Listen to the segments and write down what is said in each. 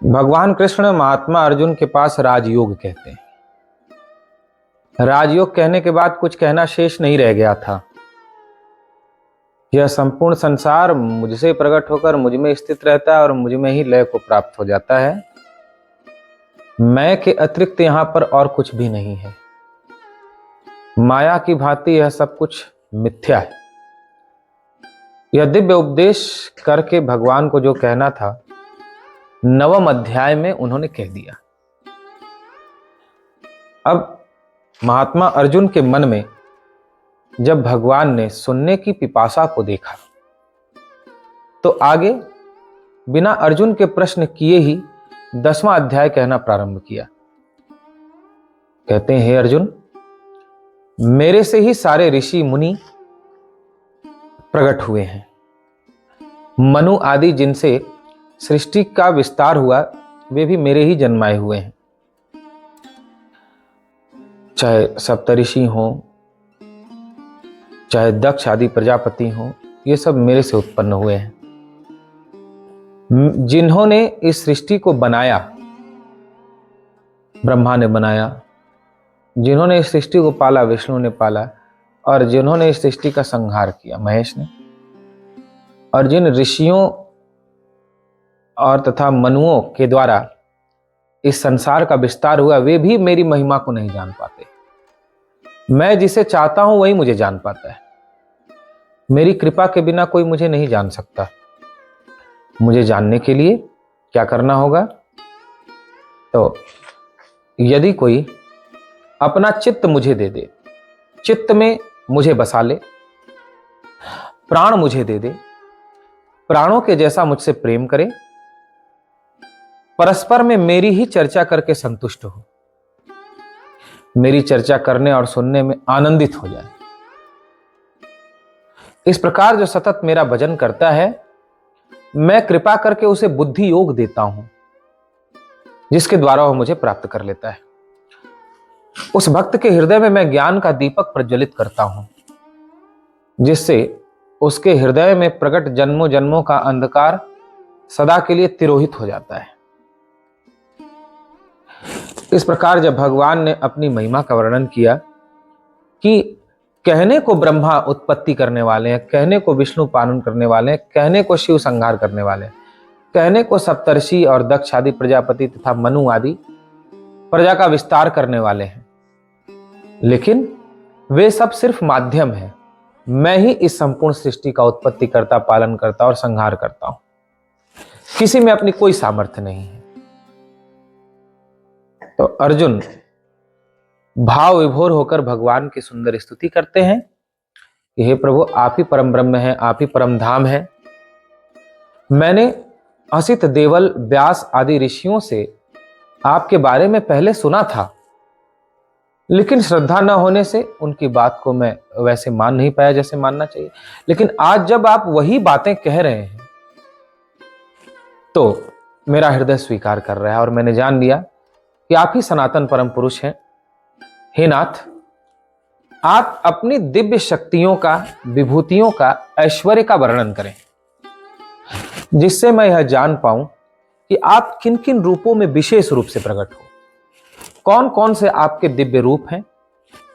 भगवान कृष्ण महात्मा अर्जुन के पास राजयोग कहते हैं। राजयोग कहने के बाद कुछ कहना शेष नहीं रह गया था। यह संपूर्ण संसार मुझसे प्रकट होकर मुझ में स्थित रहता है और मुझ में ही लय को प्राप्त हो जाता है। मैं के अतिरिक्त यहां पर और कुछ भी नहीं है। माया की भांति यह सब कुछ मिथ्या है। यह दिव्य उपदेश करके भगवान को जो कहना था, 9वें अध्याय में उन्होंने कह दिया। अब महात्मा अर्जुन के मन में जब भगवान ने सुनने की पिपासा को देखा तो आगे बिना अर्जुन के प्रश्न किए ही 10वां अध्याय कहना प्रारंभ किया। कहते हैं, हे अर्जुन, मेरे से ही सारे ऋषि मुनि प्रकट हुए हैं। मनु आदि जिनसे सृष्टि का विस्तार हुआ वे भी मेरे ही जन्माए हुए हैं। चाहे सप्तऋषि हो, चाहे दक्ष आदि प्रजापति हो, ये सब मेरे से उत्पन्न हुए हैं। जिन्होंने इस सृष्टि को बनाया, ब्रह्मा ने बनाया। जिन्होंने इस सृष्टि को पाला, विष्णु ने पाला। और जिन्होंने इस सृष्टि का संहार किया, महेश ने। और जिन ऋषियों और तथा मनुओं के द्वारा इस संसार का विस्तार हुआ, वे भी मेरी महिमा को नहीं जान पाते। मैं जिसे चाहता हूं वही मुझे जान पाता है। मेरी कृपा के बिना कोई मुझे नहीं जान सकता। मुझे जानने के लिए क्या करना होगा? तो यदि कोई अपना चित्त मुझे दे दे, चित्त में मुझे बसा ले, प्राण मुझे दे दे, प्राणों के जैसा मुझसे प्रेम करे, परस्पर में मेरी ही चर्चा करके संतुष्ट हो, मेरी चर्चा करने और सुनने में आनंदित हो जाए, इस प्रकार जो सतत मेरा भजन करता है, मैं कृपा करके उसे बुद्धि योग देता हूं, जिसके द्वारा वह मुझे प्राप्त कर लेता है। उस भक्त के हृदय में मैं ज्ञान का दीपक प्रज्वलित करता हूं, जिससे उसके हृदय में प्रकट जन्मों जन्मों का अंधकार सदा के लिए तिरोहित हो जाता है। इस प्रकार जब भगवान ने अपनी महिमा का वर्णन किया कि कहने को ब्रह्मा उत्पत्ति करने वाले हैं, कहने को विष्णु पालन करने वाले हैं, कहने को शिव संहार करने वाले हैं, कहने को सप्तर्षि और दक्ष आदि प्रजापति तथा मनु आदि प्रजा का विस्तार करने वाले हैं, लेकिन वे सब सिर्फ माध्यम है। मैं ही इस संपूर्ण सृष्टि का उत्पत्ति करता, पालन करता और संहार करता हूं। किसी में अपनी कोई सामर्थ्य नहीं है। तो अर्जुन भाव विभोर होकर भगवान की सुंदर स्तुति करते हैं कि हे प्रभु, आप ही परम ब्रह्म हैं, आप ही परम धाम हैं। मैंने असित, देवल, व्यास आदि ऋषियों से आपके बारे में पहले सुना था, लेकिन श्रद्धा न होने से उनकी बात को मैं वैसे मान नहीं पाया जैसे मानना चाहिए। लेकिन आज जब आप वही बातें कह रहे हैं तो मेरा हृदय स्वीकार कर रहा है और मैंने जान लिया कि आप ही सनातन परम पुरुष हैं। हे नाथ, आप अपनी दिव्य शक्तियों का, विभूतियों का, ऐश्वर्य का वर्णन करें, जिससे मैं यह जान पाऊं कि आप किन किन रूपों में विशेष रूप से प्रकट हो। कौन कौन से आपके दिव्य रूप हैं,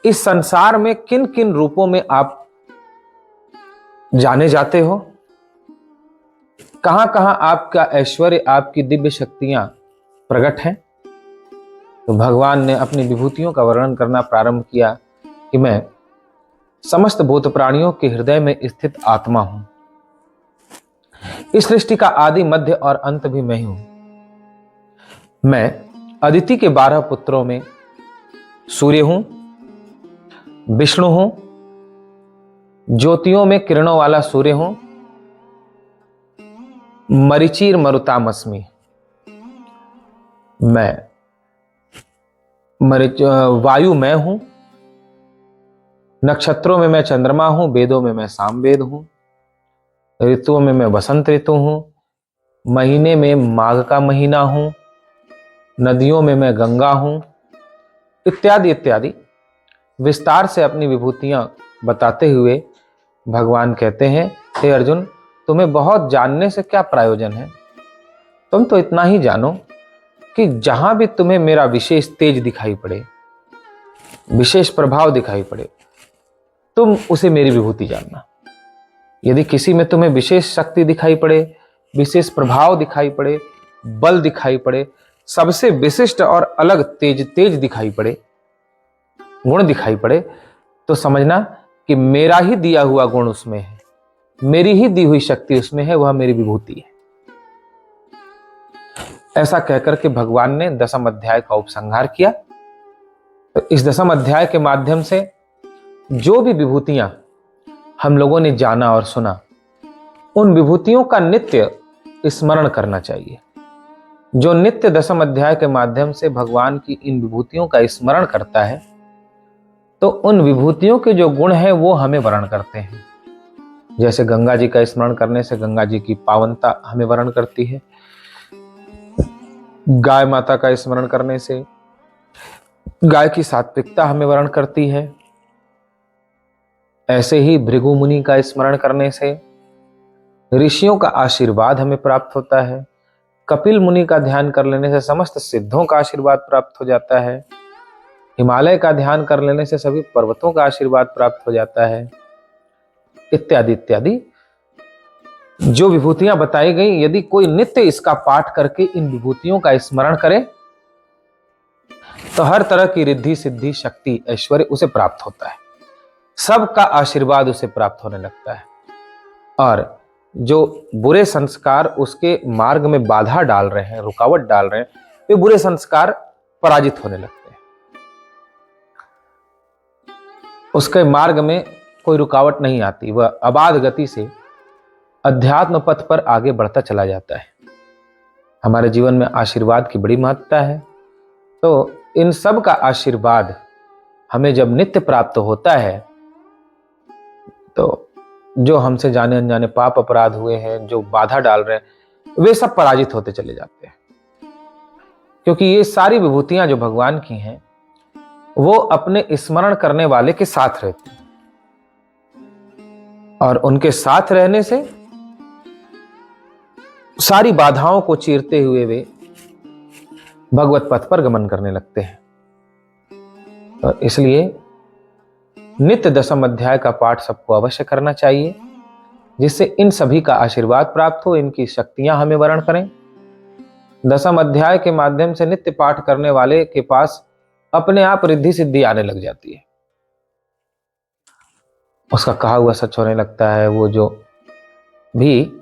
इस संसार में किन किन रूपों में आप जाने जाते हो, कहां कहां आपका ऐश्वर्य, आपकी दिव्य शक्तियां प्रकट हैं। तो भगवान ने अपनी विभूतियों का वर्णन करना प्रारंभ किया कि मैं समस्त भूत प्राणियों के हृदय में स्थित आत्मा हूं। इस सृष्टि का आदि, मध्य और अंत भी मैं हूं। मैं अदिति के 12 पुत्रों में सूर्य हूं, विष्णु हूं, ज्योतियों में किरणों वाला सूर्य हूं, मरीचिर मरुतामस्मि। मैं वायु मैं हूं, नक्षत्रों में मैं चंद्रमा हूं, वेदों में मैं सामवेद हूं, ऋतुओं में मैं वसंत ऋतु हूं, महीने में माघ का महीना हूं, नदियों में मैं गंगा हूं, इत्यादि इत्यादि विस्तार से अपनी विभूतियां बताते हुए भगवान कहते हैं, हे अर्जुन, तुम्हें बहुत जानने से क्या प्रयोजन है। तुम तो इतना ही जानो कि जहां भी तुम्हें मेरा विशेष तेज दिखाई पड़े, विशेष प्रभाव दिखाई पड़े, तुम उसे मेरी विभूति जानना। यदि किसी में तुम्हें विशेष शक्ति दिखाई पड़े, विशेष प्रभाव दिखाई पड़े, बल दिखाई पड़े, सबसे विशिष्ट और अलग तेज दिखाई पड़े, गुण दिखाई पड़े, तो समझना कि मेरा ही दिया हुआ गुण उसमें है, मेरी ही दी हुई शक्ति उसमें है, वह मेरी विभूति है। ऐसा कहकर के भगवान ने दसम अध्याय का उपसंहार किया। तो इस दसम अध्याय के माध्यम से जो भी विभूतियां हम लोगों ने जाना और सुना, उन विभूतियों का नित्य स्मरण करना चाहिए। जो नित्य दसम अध्याय के माध्यम से भगवान की इन विभूतियों का स्मरण करता है, तो उन विभूतियों के जो गुण हैं वो हमें वर्ण करते हैं। जैसे गंगा जी का स्मरण करने से गंगा जी की पावनता हमें वर्ण करती है, गाय माता का स्मरण करने से गाय की सात्विकता हमें वर्ण करती है। ऐसे ही भृगु मुनि का स्मरण करने से ऋषियों का आशीर्वाद हमें प्राप्त होता है। कपिल मुनि का ध्यान कर लेने से समस्त सिद्धों का आशीर्वाद प्राप्त हो जाता है। हिमालय का ध्यान कर लेने से सभी पर्वतों का आशीर्वाद प्राप्त हो जाता है, इत्यादि इत्यादि। जो विभूतियां बताई गई, यदि कोई नित्य इसका पाठ करके इन विभूतियों का स्मरण करे, तो हर तरह की रिद्धि सिद्धि शक्ति ऐश्वर्य उसे प्राप्त होता है, सबका आशीर्वाद उसे प्राप्त होने लगता है। और जो बुरे संस्कार उसके मार्ग में बाधा डाल रहे हैं, रुकावट डाल रहे हैं, वे बुरे संस्कार पराजित होने लगते हैं। उसके मार्ग में कोई रुकावट नहीं आती, वह अबाध गति से अध्यात्म पथ पर आगे बढ़ता चला जाता है। हमारे जीवन में आशीर्वाद की बड़ी महत्ता है। तो इन सब का आशीर्वाद हमें जब नित्य प्राप्त होता है, तो जो हमसे जाने अनजाने पाप अपराध हुए हैं, जो बाधा डाल रहे हैं, वे सब पराजित होते चले जाते हैं। क्योंकि ये सारी विभूतियां जो भगवान की हैं, वो अपने स्मरण करने वाले के साथ रहती हैं, और उनके साथ रहने से सारी बाधाओं को चीरते हुए वे भगवत पथ पर गमन करने लगते हैं। और इसलिए नित्य दसम अध्याय का पाठ सबको अवश्य करना चाहिए, जिससे इन सभी का आशीर्वाद प्राप्त हो, इनकी शक्तियां हमें वर्ण करें। दसम अध्याय के माध्यम से नित्य पाठ करने वाले के पास अपने आप रिद्धि सिद्धि आने लग जाती है, उसका कहा हुआ सच होने लगता है, वो जो भी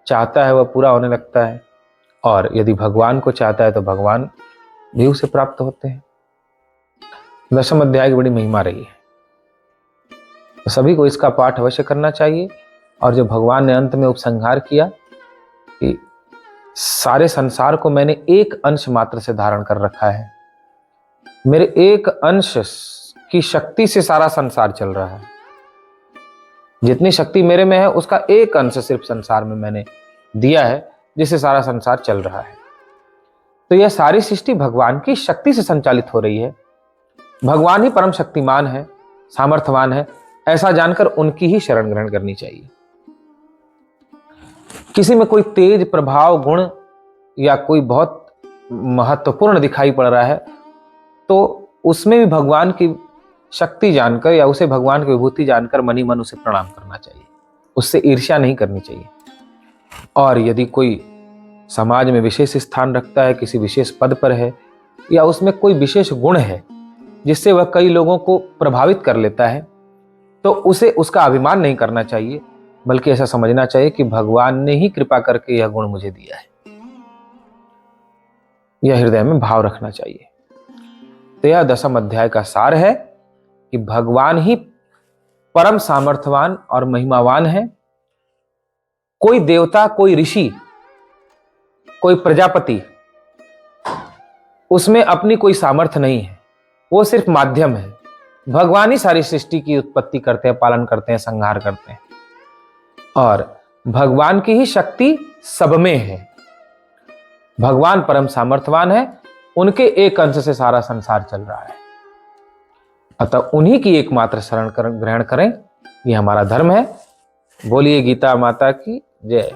चाहता है वह पूरा होने लगता है। और यदि भगवान को चाहता है तो भगवान भी उसे प्राप्त होते हैं। दसम अध्याय की बड़ी महिमा रही है, तो सभी को इसका पाठ अवश्य करना चाहिए। और जो भगवान ने अंत में उपसंहार किया कि सारे संसार को मैंने एक अंश मात्र से धारण कर रखा है, मेरे एक अंश की शक्ति से सारा संसार चल रहा है, जितनी शक्ति मेरे में है उसका एक अंश सिर्फ संसार में मैंने दिया है, जिससे सारा संसार चल रहा है। तो यह सारी सृष्टि भगवान की शक्ति से संचालित हो रही है। भगवान ही परम शक्तिमान है, सामर्थ्यवान है, ऐसा जानकर उनकी ही शरण ग्रहण करनी चाहिए। किसी में कोई तेज प्रभाव गुण या कोई बहुत महत्वपूर्ण दिखाई पड़ रहा है, तो उसमें भी भगवान की शक्ति जानकर या उसे भगवान की विभूति जानकर मन ही मन उसे प्रणाम करना चाहिए, उससे ईर्ष्या नहीं करनी चाहिए। और यदि कोई समाज में विशेष स्थान रखता है, किसी विशेष पद पर है, या उसमें कोई विशेष गुण है जिससे वह कई लोगों को प्रभावित कर लेता है, तो उसे उसका अभिमान नहीं करना चाहिए, बल्कि ऐसा समझना चाहिए कि भगवान ने ही कृपा करके यह गुण मुझे दिया है। यह हृदय में भाव रखना चाहिए। तो यह दसम अध्याय का सार है कि भगवान ही परम सामर्थ्यवान और महिमावान है। कोई देवता, कोई ऋषि, कोई प्रजापति, उसमें अपनी कोई सामर्थ्य नहीं है, वो सिर्फ माध्यम है। भगवान ही सारी सृष्टि की उत्पत्ति करते हैं, पालन करते हैं, संहार करते हैं, और भगवान की ही शक्ति सब में है। भगवान परम सामर्थ्यवान है, उनके एक अंश से सारा संसार चल रहा है। अतः उन्हीं की एकमात्र शरण ग्रहण करें, यह हमारा धर्म है। बोलिए गीता माता की जय।